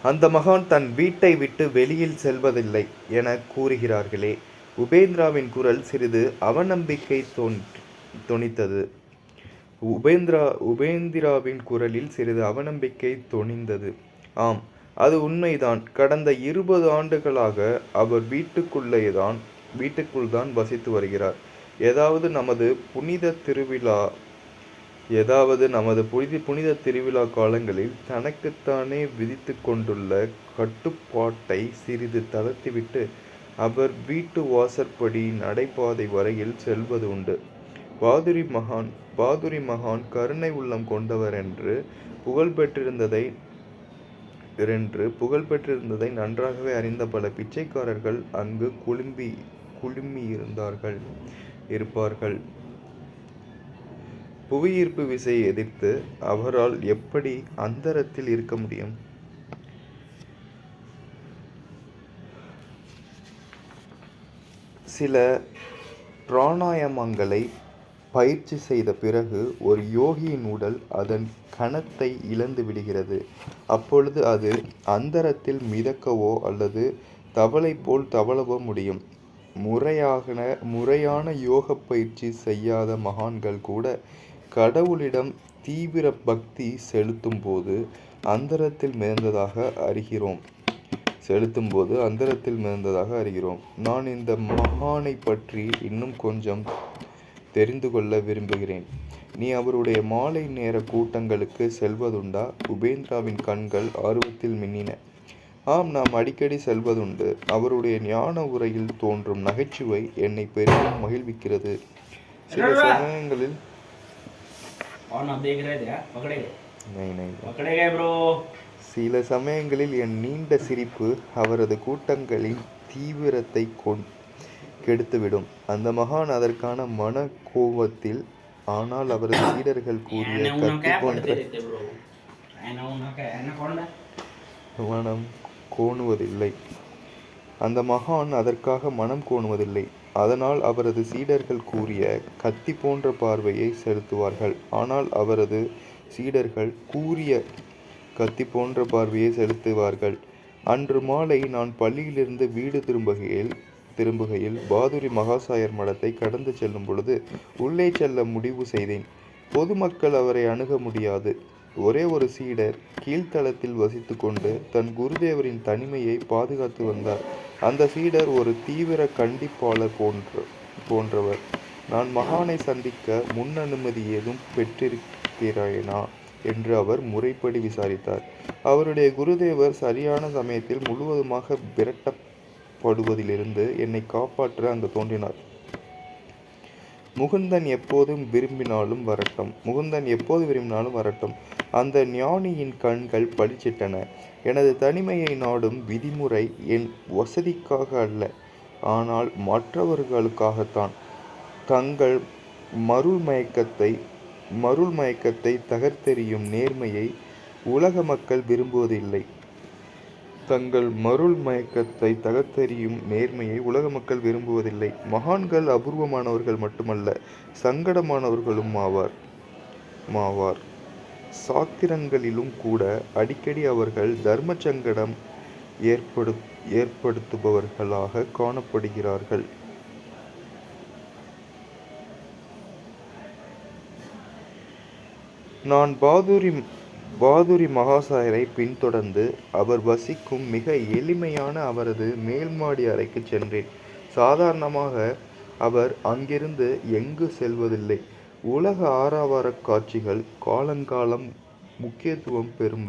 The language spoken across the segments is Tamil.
அந்த மகான் தன் வீட்டை விட்டு வெளியில் செல்வதில்லை என கூறுகிறார்களே. உபேந்திராவின் குரல் சிறிது அவநம்பிக்கை தொனித்தது. உபேந்திராவின் குரலில் சிறிது அவநம்பிக்கை தொனிந்தது. ஆம், அது உண்மைதான். கடந்த 20 ஆண்டுகளாக அவர் வீட்டுக்குள்தான் வசித்து வருகிறார். ஏதாவது நமது புனித திருவிழா காலங்களில் தனக்குத்தானே விதித்து கொண்டுள்ள கட்டுப்பாட்டை சிறிது தளர்த்திவிட்டு அவர் வீட்டு வாசற்படி நடைபாதை வரையில் செல்வது உண்டு. பாதுரி மகான் கருணை உள்ளம் கொண்டவர் என்று புகழ்பெற்றிருந்ததை நன்றாகவே அறிந்த பல பிச்சைக்காரர்கள் அங்கு இருப்பார்கள். புவியீர்ப்பு விசையை எதிர்த்து அவரால் எப்படி அந்தரத்தில் இருக்க முடியும்? சில பிராணாயாமங்களை பயிற்சி செய்த பிறகு ஒரு யோகியின் உடல் அதன் கனத்தை இழந்து விடுகிறது. அப்பொழுது அது அந்தரத்தில் மிதக்கவோ அல்லது தவளை போல் தவளவோ முடியும். முறையான யோக பயிற்சி செய்யாத மகான்கள் கூட கடவுளிடம் தீவிர பக்தி செலுத்தும் போது அந்தரத்தில் மிதந்ததாக அறிகிறோம். நான் இந்த மகானை பற்றி இன்னும் கொஞ்சம் தெரிந்து கொள்ள விரும்புகிறேன். நீ அவருடைய மாலை நேர கூட்டங்களுக்கு செல்வதுண்டா? உபேந்திராவின் கண்கள் ஆர்வத்தில் மின்னின. ஆம், நாம் அடிக்கடி செல்வதுண்டு. அவருடைய ஞான உரையில் தோன்றும் நகைச்சுவை என்னை பெரிதும் மகிழ்விக்கிறது. சில சமயங்களில் என் நீண்ட சிரிப்பு அவரது கூட்டங்களின் தீவிரத்தை கெடுத்துவிடும். அந்த மகான் அதற்கான மன கோபத்தில். ஆனால் அவரது சீடர்கள் கூறிய கத்தி போன்ற மனம் கோணுவதில்லை. அந்த மகான் அதற்காக மனம் கோணுவதில்லை. அதனால் அவரது சீடர்கள் கூறிய கத்தி போன்ற பார்வையை செலுத்துவார்கள். ஆனால் அவரது சீடர்கள் கூறிய கத்தி போன்ற பார்வையை செலுத்துவார்கள். அன்று மாலை நான் பள்ளியிலிருந்து வீடு திரும்புகையில் பாதுரி மகாசாயர் மடத்தை கடந்து செல்லும் பொழுது உள்ளே செல்ல முடிவு செய்தேன். பொதுமக்கள் அவரை அணுக முடியாது. ஒரே ஒரு சீடர் கீழ்த்தளத்தில் வசித்து கொண்டு தன் குருதேவரின் தனிமையை பாதுகாத்து வந்தார். அந்த சீடர் ஒரு தீவிர கண்டிப்பாளர் போன்றவர். நான் மகானை சந்திக்க முன் அனுமதி ஏதும் பெற்றிருக்கிறேனா என்று அவர் முறைப்படி விசாரித்தார். அவருடைய குருதேவர் சரியான சமயத்தில் முழுவதுமாக விரட்டப்படுவதிலிருந்து என்னை காப்பாற்ற அங்கு தோன்றினார். முகுந்தன் எப்போது விரும்பினாலும் வரட்டும். அந்த ஞானியின் கண்கள் பளிச்சிட்டன. எனது தனிமையை நாடும் விதிமுறை என் வசதிக்காக அல்ல, ஆனால் மற்றவர்களுக்காகத்தான். தங்கள் மருள் மயக்கத்தை தகர்த்தெறியும் நேர்மையை உலக மக்கள் விரும்புவதில்லை. மகான்கள் அபூர்வமானவர்கள் மட்டுமல்ல, சங்கடமானவர்களும் ஆவார். சாத்திரங்களிலும் கூட அடிக்கடி அவர்கள் தர்ம சங்கடம் ஏற்படுத்துபவர்களாக காணப்படுகிறார்கள். நான் பாதுரி மகாசாயரை பின்தொடர்ந்து அவர் வசிக்கும் மிக எளிமையான அவரது மேல்மாடி அறைக்கு சென்றேன். சாதாரணமாக அவர் அங்கிருந்து எங்கு செல்வதில்லை. உலக ஆரவார காட்சிகள் காலங்காலம் முக்கியத்துவம் பெறும்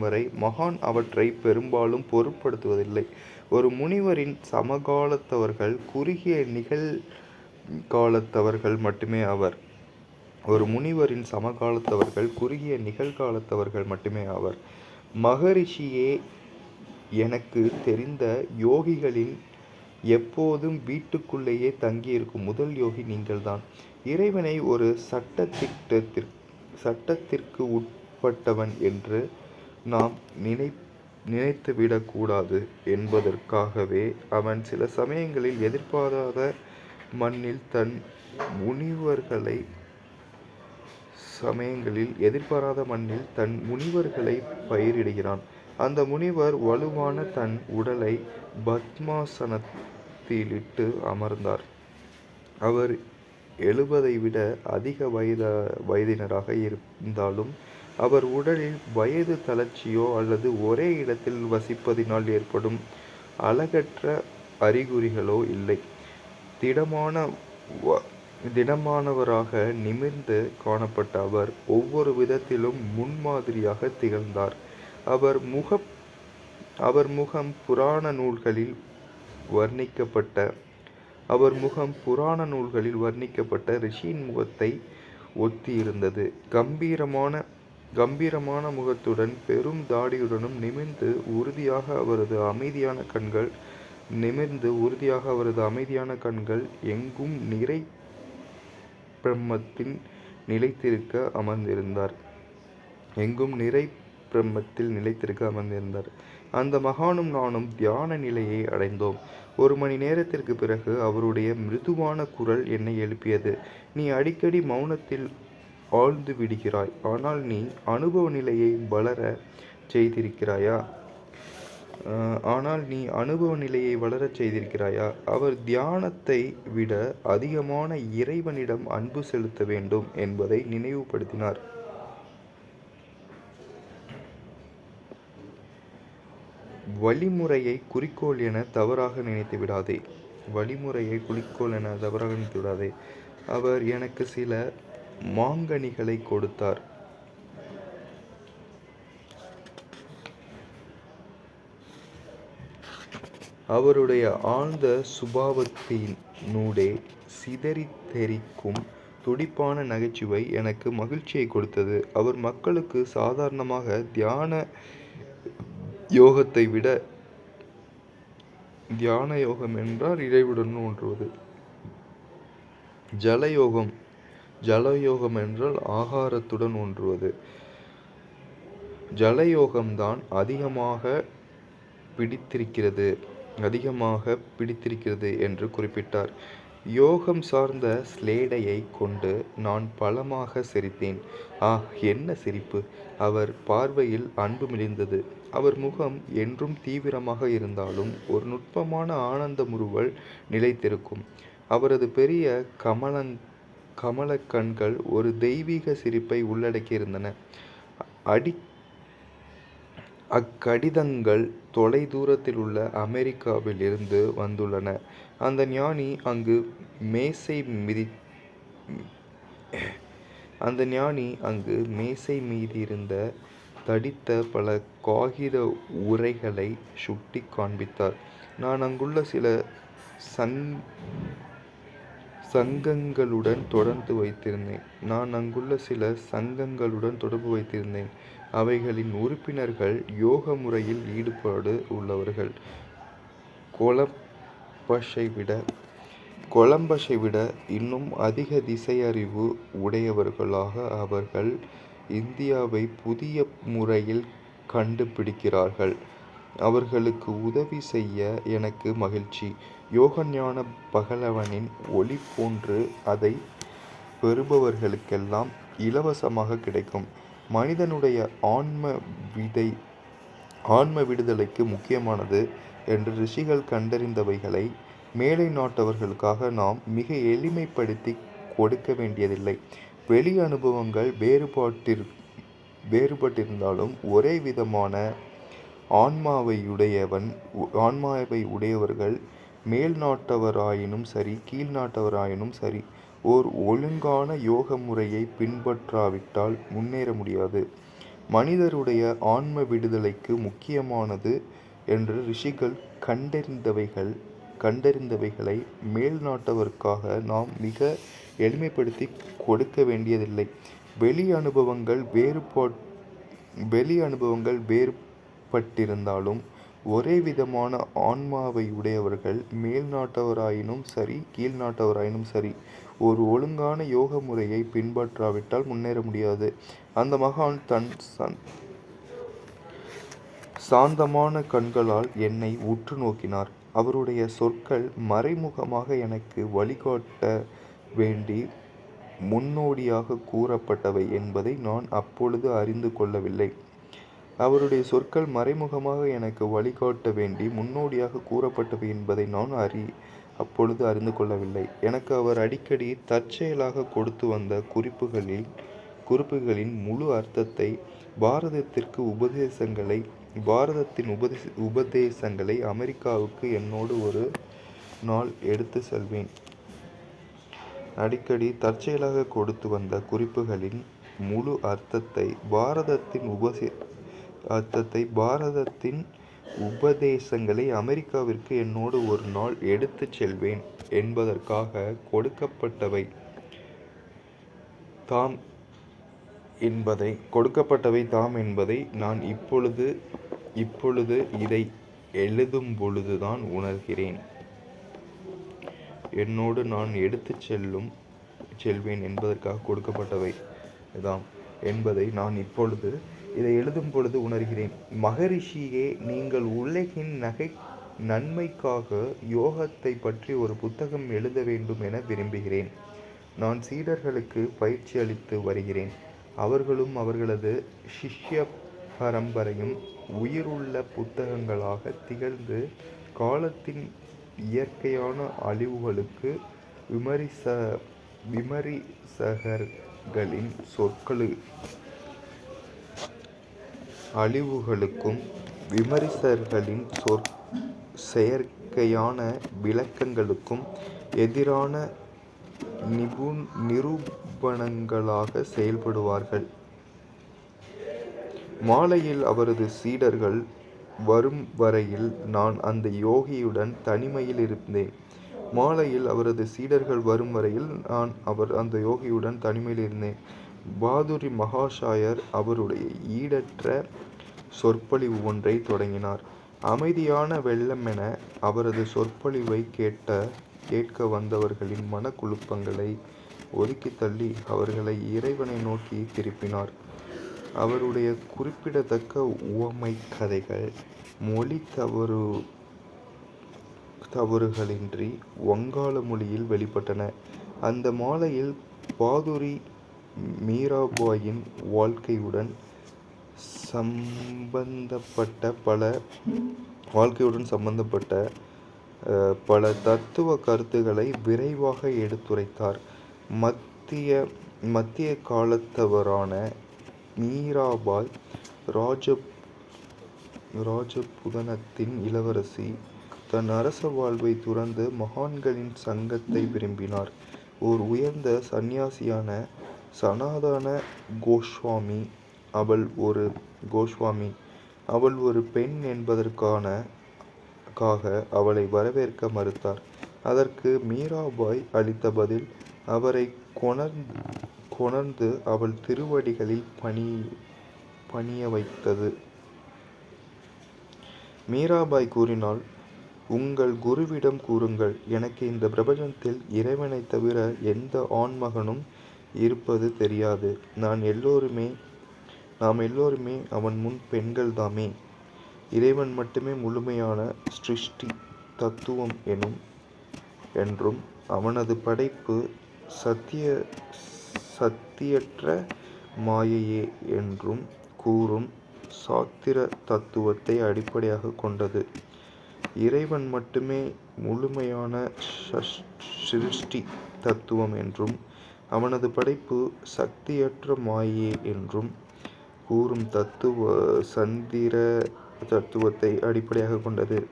வரை மகான் அவற்றை பெரும்பாலும் பொருட்படுத்துவதில்லை. ஒரு முனிவரின் சமகாலத்தவர்கள் குறுகிய நிகழ்காலத்தவர்கள் மட்டுமே ஆவர். மகரிஷியே, எனக்கு தெரிந்த யோகிகளின் எப்போதும் வீட்டுக்குள்ளேயே தங்கியிருக்கும் முதல் யோகி நீங்கள்தான். இறைவனை ஒரு சட்டத்திற்கு உட்பட்டவன் என்று நாம் நினைத்துவிடக்கூடாது என்பதற்காகவே அவன் சில சமயங்களில் எதிர்பாராத மண்ணில் தன் முனிவர்களை சமயங்களில் எதிர்பாராத மண்ணில் தன் முனிவர்களை பயிரிடுகிறான். அந்த முனிவர் வலுவான தன் உடலை பத்மாசனத்திலிட்டு அமர்ந்தார். அவர் 70 விட அதிக வயதினராக இருந்தாலும் அவர் உடலில் வயது தளர்ச்சியோ அல்லது ஒரே இடத்தில் வசிப்பதினால் ஏற்படும் அழகற்ற அறிகுறிகளோ இல்லை. திடமானவராக நிமிர்ந்து காணப்பட்ட அவர் ஒவ்வொரு விதத்திலும் முன்மாதிரியாக திகழ்ந்தார். அவர் முகம் புராண நூல்களில் வர்ணிக்கப்பட்ட ரிஷியின் முகத்தை ஒத்து இருந்தது. கம்பீரமான முகத்துடன் பெரும் தாடியுடனும் நிமிர்ந்து உறுதியாக அவரது அமைதியான கண்கள் எங்கும் நிறை பிரம்மத்தில் நிலைத்திருக்க அமர்ந்திருந்தார். அந்த மகானும் நானும் தியான நிலையை அடைந்தோம். 1 மணி நேரத்திற்கு பிறகு அவருடைய மிருதுவான குரல் என்னை எழுப்பியது. நீ அடிக்கடி மௌனத்தில் ஆழ்ந்து விடுகிறாய். ஆனால் நீ அனுபவ நிலையை வளரச் செய்திருக்கிறாயா? அவர் தியானத்தை விட அதிகமான இறைவனிடம் அன்பு செலுத்த வேண்டும் என்பதை நினைவுபடுத்தினார். வழிமுறையை குறிக்கோள் என தவறாக நினைத்து விடாதே. அவர் எனக்கு சில மாங்கனிகளை கொடுத்தார். அவருடைய ஆழ்ந்த சுபாவத்தினூடே சிதறித் தெரிக்கும் துடிப்பான நகைச்சுவை எனக்கு மகிழ்ச்சியை கொடுத்தது. அவர் மக்களுக்கு சாதாரணமாக தியான யோகம் என்றால் இறைவுடன் ஒன்றுவது. ஜலயோகம் என்றால் ஆகாரத்துடன் ஒன்றுவது. ஜலயோகம்தான் அதிகமாக பிடித்திருக்கிறது என்று குறிப்பிட்டார். யோகம் சார்ந்த ஸ்லேடையை கொண்டு நான் பலமாக சிரித்தேன். என்ன சிரிப்பு! அவர் பார்வையில் அன்பு மிளிர்ந்தது. அவர் முகம் என்றும் தீவிரமாக இருந்தாலும் ஒரு நுட்பமான ஆனந்த முறுவல் நிலைத்திருக்கும். அவரது பெரிய கமலக் கண்கள் ஒரு தெய்வீக சிரிப்பை உள்ளடக்கியிருந்தன. அக்கடிதங்கள் தொலை தூரத்தில் உள்ள அமெரிக்காவில் இருந்து வந்துள்ளன. அந்த ஞானி அங்கு மேசை மீதிருந்த தடித்த பல காகித உரைகளை சுட்டி காண்பித்தார். நான் அங்குள்ள சில சங்கங்களுடன் தொடர்பு வைத்திருந்தேன். அவைகளின் உறுப்பினர்கள் யோக முறையில் ஈடுபாடு உள்ளவர்கள். கொலம்பஸை விட இன்னும் அதிக திசையறிவு உடையவர்களாக அவர்கள் இந்தியாவை புதிய முறையில் கண்டுபிடிக்கிறார்கள். அவர்களுக்கு உதவி செய்ய எனக்கு மகிழ்ச்சி. யோகஞான பகலவனின் ஒளி போன்று அதை பெறுபவர்களுக்கெல்லாம் இலவசமாக கிடைக்கும். மனிதனுடைய ஆன்ம விடுதலைக்கு முக்கியமானது என்று ரிஷிகள் கண்டறிந்தவைகளை மேலை நாட்டவர்களுக்காக நாம் மிக எளிமைப்படுத்தி கொடுக்க வேண்டியதில்லை. வெளி அனுபவங்கள் வேறுபட்டிருந்தாலும் ஒரே விதமான ஆன்மாவை உடையவர்கள் மேல் நாட்டவராயினும் சரி கீழ் நாட்டவராயினும் சரி ஓர் ஒழுங்கான யோக முறையை பின்பற்றாவிட்டால் முன்னேற முடியாது. மனிதருடைய ஆன்ம விடுதலைக்கு முக்கியமானது என்று ரிஷிகள் கண்டறிந்தவைகளை மேல் நாட்டவருக்காக நாம் மிக எளிமைப்படுத்தி கொடுக்க வேண்டியதில்லை. வெளி அனுபவங்கள் வேறுபட்டிருந்தாலும் ஒரே விதமான ஆன்மாவை உடையவர்கள் மேல் நாட்டவராயினும் சரி கீழ் நாட்டவராயினும் சரி ஒரு ஒழுங்கான யோக முறையை பின்பற்றாவிட்டால் முன்னேற முடியாது. அந்த மகான் தன் சாந்தமான கண்களால் என்னை உற்று நோக்கினார். அவருடைய சொற்கள் மறைமுகமாக எனக்கு வழிகாட்ட வேண்டி முன்னோடியாக கூறப்பட்டவை என்பதை நான் அப்பொழுது அறிந்து கொள்ளவில்லை. அவருடைய சொற்கள் மறைமுகமாக எனக்கு வழிகாட்ட வேண்டி முன்னோடியாக கூறப்பட்டவை என்பதை நான் அப்பொழுது அறிந்து கொள்ளவில்லை. எனக்கு அவர் அடிக்கடி தற்செயலாக கொடுத்து வந்த குறிப்புகளின் முழு அர்த்தத்தை, பாரதத்தின் உபதேசங்களை அமெரிக்காவுக்கு என்னோடு ஒரு நாள் எடுத்து செல்வேன். அடிக்கடி தற்செயலாக கொடுத்து வந்த குறிப்புகளின் முழு அர்த்தத்தை, பாரதத்தின் உபதேசங்களை அமெரிக்காவிற்கு என்னோடு ஒரு நாள் எடுத்துச் செல்வேன் என்பதற்காக கொடுக்கப்பட்டவை தாம் என்பதை நான் இப்பொழுது இதை எழுதும் பொழுதுதான் உணர்கிறேன். என்னோடு நான் எடுத்துச் செல்வேன் என்பதற்காக கொடுக்கப்பட்டவை தாம் என்பதை நான் இப்பொழுது இதை எழுதும் பொழுது உணர்கிறேன். மகரிஷியே, நீங்கள் உலகின் நன்மைக்காக யோகத்தை பற்றி ஒரு புத்தகம் எழுத வேண்டும் என விரும்புகிறேன். நான் சீடர்களுக்கு பயிற்சி அளித்து வருகிறேன். அவர்களும் அவர்களது சிஷ்ய பரம்பரையும் உயிருள்ள புத்தகங்களாக திகழ்ந்து காலத்தின் இயற்கையான அழிவுகளுக்கு விமரிசகர்களின் செயற்கையான விளக்கங்களுக்கும் எதிரான நிரூபணங்களாக செயல்படுவார்கள். மாலையில் அவரது சீடர்கள் வரும் வரையில் நான் அந்த யோகியுடன் தனிமையில் இருந்தேன். பாதுரி மகாஷயர் அவருடைய ஈடற்ற சொற்பொழிவு ஒன்றை தொடங்கினார். அமைதியான வெள்ளமென அவரது சொற்பொழிவை கேட்க வந்தவர்களின் மனக்குழப்பங்களை ஒதுக்கித் தள்ளி அவர்களை இறைவனை நோக்கி திருப்பினார். அவருடைய குறிப்பிடத்தக்க உவமைக் கதைகள் மொழி தவறுகளின்றி வங்காள மொழியில் வெளிப்பட்டன. அந்த மாலையில் பாதுரி மீராபாயின் வாழ்க்கையுடன் சம்பந்தப்பட்ட பல தத்துவ கருத்துக்களை விரைவாக எடுத்துரைத்தார். மத்திய காலத்தவரான மீராபாய் ராஜபுதனத்தின் இளவரசி. தன் அரச வாழ்வை துறந்து மகான்களின் சங்கத்தை விரும்பினார். ஓர் உயர்ந்த சந்நியாசியான சனாதன கோஸ்வாமி அவள் ஒரு பெண் என்பதற்காக அவளை வரவேற்க மறுத்தார். அதற்கு மீராபாய் அளித்த பதில் அவரை கொணர்ந்து அவள் திருவடிகளில் பணிய வைத்தது. மீராபாய் கூறினாள், உங்கள் குருவிடம் கூறுங்கள், எனக்கு இந்த பிரபஞ்சத்தில் இறைவனைத் தவிர எந்த ஆண்மகனும் இருப்பது தெரியாது. நாம் எல்லோருமே அவன் முன் பெண்கள்தாமே. இறைவன் மட்டுமே முழுமையான சிருஷ்டி தத்துவம் என்றும் அவனது படைப்பு சத்தியற்ற மாயையே என்றும் கூறும் சாத்திர தத்துவத்தை அடிப்படையாகக் கொண்டது. இறைவன் மட்டுமே முழுமையான சிருஷ்டி தத்துவம் என்றும் அவனது படைப்பு சக்தியற்ற மாயையே என்றும் கூறும் சாத்திர தத்துவத்தை அடிப்படையாகக் கொண்டது.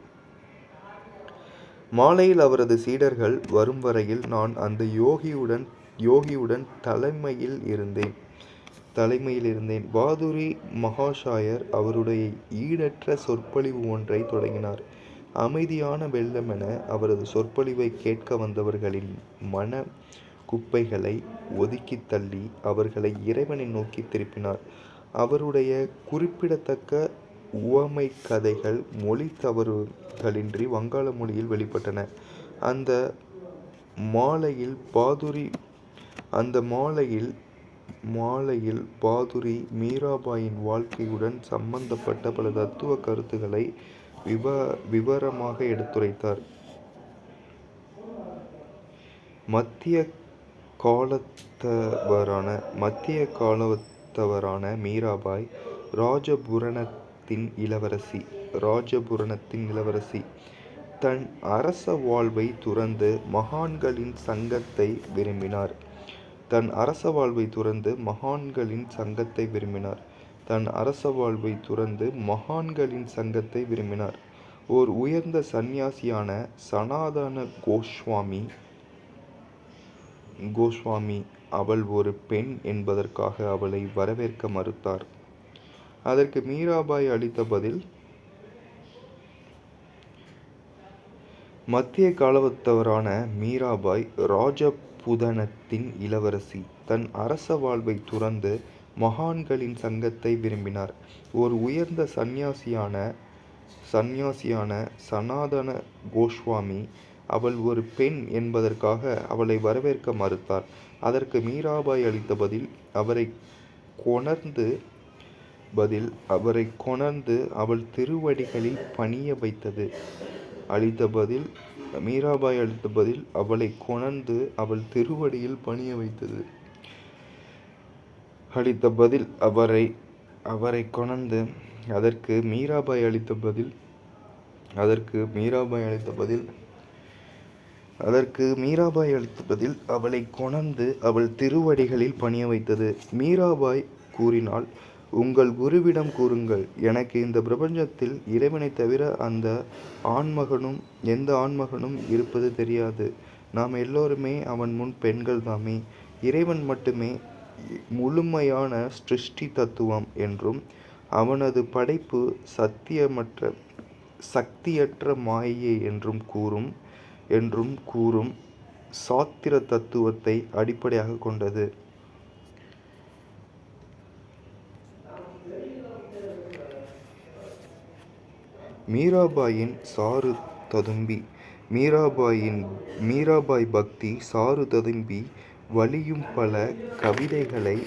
மாலையில் அவரது சீடர்கள் வரும் வரையில் நான் அந்த யோகியுடன் தலைமையில் இருந்தேன். பாதுரி மகாஷயர் அவருடைய ஈடற்ற சொற்பொழிவு ஒன்றை தொடங்கினார். அமைதியான வெள்ளமென அவரது சொற்பொழிவை கேட்க வந்தவர்களின் மன குப்பைகளை ஒதுக்கித் தள்ளி அவர்களை இறைவனை நோக்கி திருப்பினார். அவருடைய குறிப்பிடத்தக்க உவமைக் கதைகள் மொழி தவறுகளின்றி வங்காள மொழியில் வெளிப்பட்டன. அந்த மாலையில் பாதுரி மீராபாயின் வாழ்க்கையுடன் சம்பந்தப்பட்ட பல தத்துவ கருத்துக்களை விவரமாக எடுத்துரைத்தார். மத்திய காலத்தவரான மீராபாய் ராஜபுரணத்தின் இளவரசி தன் அரச வாழ்வை துறந்து மகான்களின் சங்கத்தை விரும்பினார். ஓர் உயர்ந்த சந்நியாசியான சனாதன கோஸ்வாமி அவள் ஒரு பெண் என்பதற்காக அவளை வரவேற்க மறுத்தார். அதற்கு மீராபாய் அளித்த பதில்: மத்திய காலத்தவரான மீராபாய் ராஜபுதனத்தின் இளவரசி தன் அரச வாழ்வை துறந்து மகான்களின் சங்கத்தை விரும்பினார். ஓர் உயர்ந்த சந்நியாசியான சனாதன கோஸ்வாமி அவள் ஒரு பெண் என்பதற்காக அவளை வரவேற்க மறுத்தார். அதற்கு மீராபாய் அளித்த பதில் அவரை கொணர்ந்து அவள் திருவடிகளில் பணிய வைத்தது. அதற்கு மீராபாய் அவளை கொணர்ந்து அவள் திருவடிகளில் பணிய வைத்தது. மீராபாய் கூறினாள்: உங்கள் குருவிடம் கூறுங்கள், எனக்கு இந்த பிரபஞ்சத்தில் இறைவனைத் தவிர எந்த ஆண்மகனும் இருப்பது தெரியாது. நாம் எல்லோருமே அவன் முன் பெண்கள்தாமே. இறைவன் மட்டுமே முழுமையான சிருஷ்டி தத்துவம் என்றும் அவனது படைப்பு சக்தியற்ற மாயை என்றும் கூறும் சாத்திர தத்துவத்தை அடிப்படையாகக் கொண்டது. மீராபாயின் சாறு ததும்பி மீராபாய் பக்தி சாறு ததும்பி வழியும் பல கவிதைகளை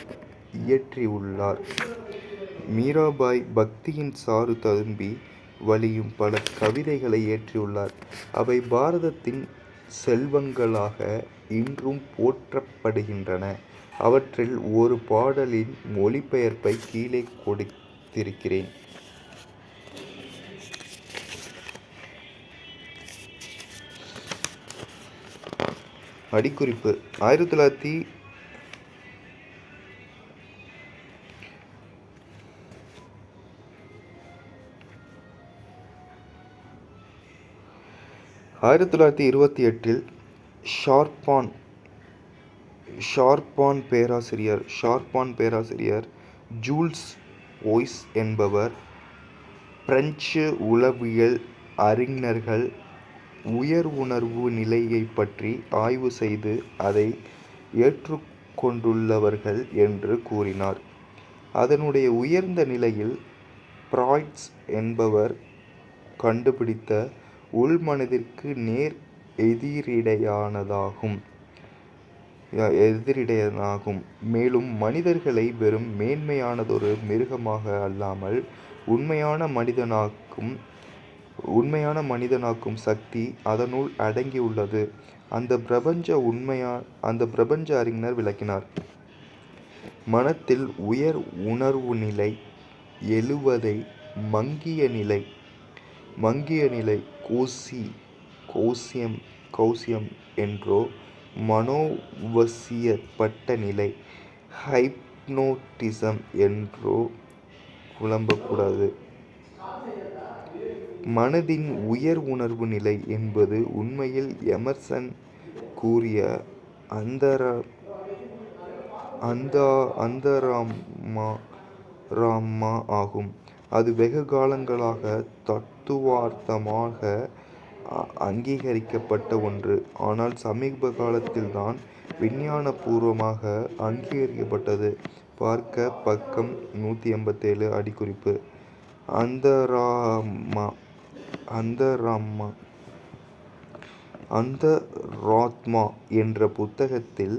இயற்றியுள்ளார். அவை பாரதத்தின் செல்வங்களாக இன்றும் போற்றப்படுகின்றன. அவற்றில் ஒரு பாடலின் மொழிபெயர்ப்பை கீழே கொடுத்திருக்கிறேன். அடிக்குறிப்பு: 1928 ஷார்பான் பேராசிரியர் ஜூல்ஸ் ஓய்ஸ் என்பவர் பிரெஞ்சு உளவியல் அறிஞர்கள் உயர் உணர்வு நிலையைப் பற்றி ஆய்வு செய்து அதை ஏற்றுக்கொண்டுள்ளவர்கள் என்று கூறினார். அதனுடைய உயர்ந்த நிலையில் ஃப்ராய்ட்ஸ் என்பவர் கண்டுபிடித்த உள்மனதிற்கு நேர் எதிரிடையானதாகும். மேலும் மனிதர்களை வெறும் மேன்மையானதொரு மிருகமாக அல்லாமல் உண்மையான மனிதனாக்கும் சக்தி அதனுள் அடங்கியுள்ளது. அந்த பிரபஞ்ச அறிஞர் விளக்கினார். மனத்தில் உயர் உணர்வு நிலை எழுவதை மங்கிய நிலை கௌசியம் என்றோ மனோவசியப்பட்ட நிலை ஹைப்னோட்டிசம் என்றோ குழம்பக்கூடாது. மனதின் உயர் உணர்வு நிலை என்பது உண்மையில் எமர்சன் கூறிய அந்தராத்மா ஆகும். அது வெகு காலங்களாக தத்துவார்த்தமாக அங்கீகரிக்கப்பட்ட ஒன்று. ஆனால் சமீப காலத்தில்தான் விஞ்ஞான பூர்வமாக அங்கீகரிக்கப்பட்டது. பார்க்க பக்கம் 187. அடிக்குறிப்பு: அந்தராத்மா என்ற புத்தகத்தில்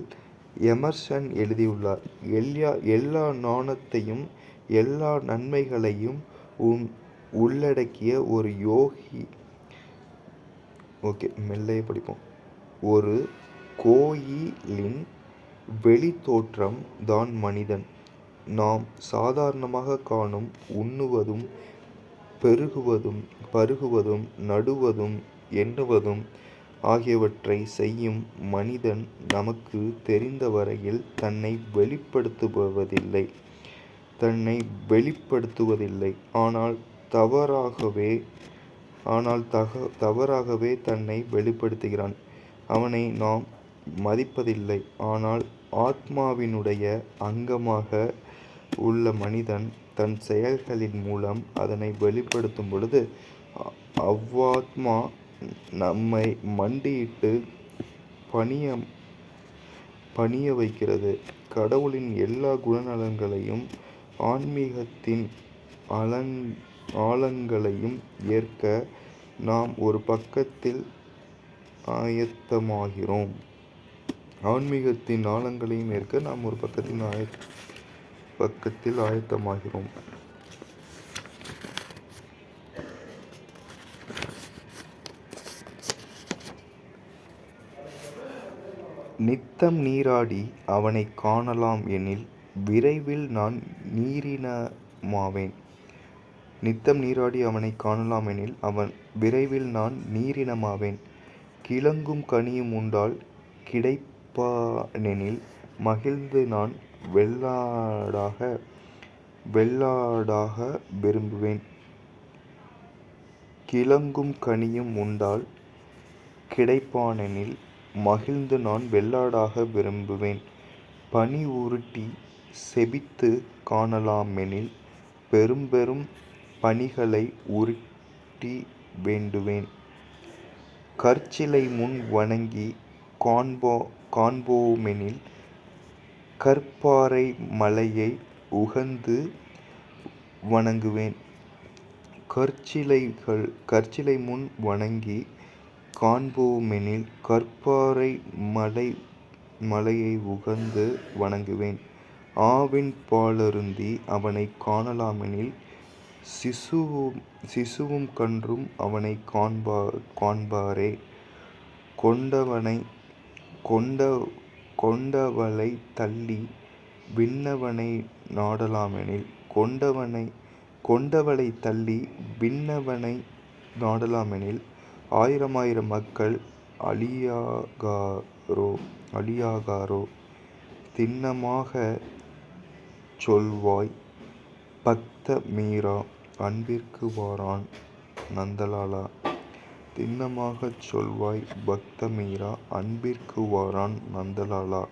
எமர்சன் எழுதியுள்ளார்: எல்லா ஞானத்தையும் எல்லா நன்மைகளையும் உள்ளடக்கிய ஒரு யோகி மெல்லையே படிப்போம். ஒரு கோயிலின் வெளித்தோற்றம் தான் மனிதன். நாம் சாதாரணமாக காணும் உண்ணுவதும் பெருகுவதும் பருகுவதும் நடுவதும் எண்ணுவதும் ஆகியவற்றை செய்யும் மனிதன் நமக்கு தெரிந்த வரையில் தன்னை வெளிப்படுத்துவதில்லை. ஆனால் தவறாகவே தன்னை வெளிப்படுத்துகிறான். அவனை நாம் மதிப்பதில்லை. ஆனால் ஆத்மாவினுடைய அங்கமாக உள்ள மனிதன் தன் செயல்களின் மூலம் அதனை வெளிப்படுத்தும் பொழுது அவ்வாத்மா நம்மை மண்டியிட்டு பணிய வைக்கிறது. கடவுளின் எல்லா குணநலன்களையும் ஆன்மீகத்தின் ஆழங்களையும் ஏற்க நாம் ஒரு பக்கத்தில் ஆயத்தமாகிறோம். நித்தம் நீராடி அவனைக் காணலாம் எனில் விரைவில் நான் நீரினமாவேன். கிழங்கும் கனியும் உண்டால் கிடைப்பானெனில் மகிழ்ந்து நான் வெள்ளாடாக விரும்புவேன். கிழங்கும் கனியும் உண்டால் கிடைப்பானெனில் மகிழ்ந்து நான் வெள்ளாடாக விரும்புவேன். பனி உருட்டி செபித்துக் காணலாமெனில் பெரும் பனிகளை உருட்டி வேண்டுவேன். கற்சிலை முன் வணங்கிக் காண்போமெனில் கற்பாறை மலையை உகந்து வணங்குவேன். கற்சிலை முன் வணங்கிக் காண்போமெனில் கற்பாறை மலையை உகந்து வணங்குவேன். ஆவின் பாலருந்தி அவனைக் காணலாமெனில் சிசுவும் கன்றும் அவனைக் காண்பாரே. கொண்டவளைத் தள்ளி விண்ணவனை நாடலாமெனில் ஆயிரம் மக்கள் அழியாகாரோ. திண்ணமாகச் சொல்வாய் பக்த மீரா அன்பிற்கு வாரான் நந்தலாலா. திண்ணமாகச் சொல்வாய் பக்த மீரா அன்பிற்கு வாரான் நந்தலாலா.